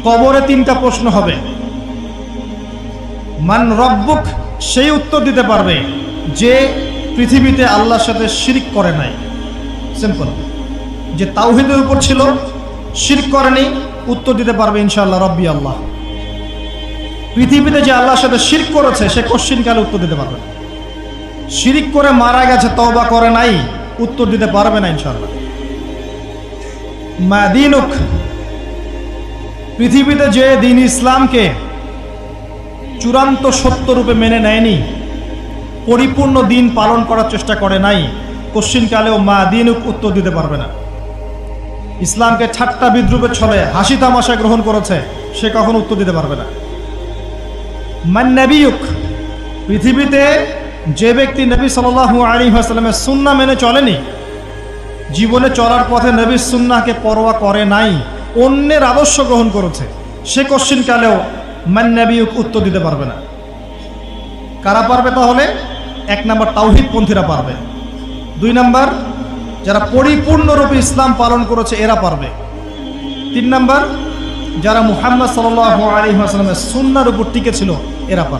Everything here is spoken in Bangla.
কবরে তিনটা প্রশ্ন হবে। মান রব্বুক, সেই উত্তর দিতে পারবে যে পৃথিবীতে আল্লাহর সাথে শিরক করে নাই। সিম্পল, যে তাওহীদের উপর ছিল, শিরক করেনি, উত্তর দিতে পারবে ইনশাআল্লাহ রব্বি আল্লাহ। পৃথিবীতে যে আল্লাহর সাথে শিরক করেছে সে কোশ্চিন কালে উত্তর দিতে পারবে না। শিরক করে মারা গেছে, তওবা করে নাই, উত্তর দিতে পারবে না ইনশাআল্লাহ। মা দীনুক, পৃথিবীতে যে দিন ইসলামকে চূড়ান্ত সত্য রূপে মেনে নেয়নি, পরিপূর্ণ দিন পালন করার চেষ্টা করে নাই, কোশ্চিন কালেও মা দীনুক উত্তর দিতে পারবে না। ইসলামকে ঠাট্টা বিদ্রুপের ছলে হাসি তামাশা গ্রহণ করেছে, সে কখনো উত্তর দিতে পারবে না। মান নবিয়ুক, পৃথিবীতে যে ব্যক্তি নবী সাল্লাল্লাহু আলাইহি ওয়াসাল্লামের সুন্নাহ মেনে চলেনি, জীবনে চলার পথে নবীর সুন্নাহকে পরোয়া করে নাই, অন্যের আদর্শ গ্রহণ করেছে, সে কোশ্চিন কালেও মান নবিয়ুক উত্তর দিতে পারবে না। কারা পারবে তাহলে? 1 নাম্বার তাওহীদ পন্থীরা পারবে, 2 নাম্বার যারা পরিপূর্ণরূপে ইসলাম পালন করেছে এরা পারবে, 3 নাম্বার যারা মুহাম্মদ সাল্লাল্লাহু আলাইহি ওয়াসাল্লামের সুন্নাহর উপর টিকে ছিল এরা পারবে।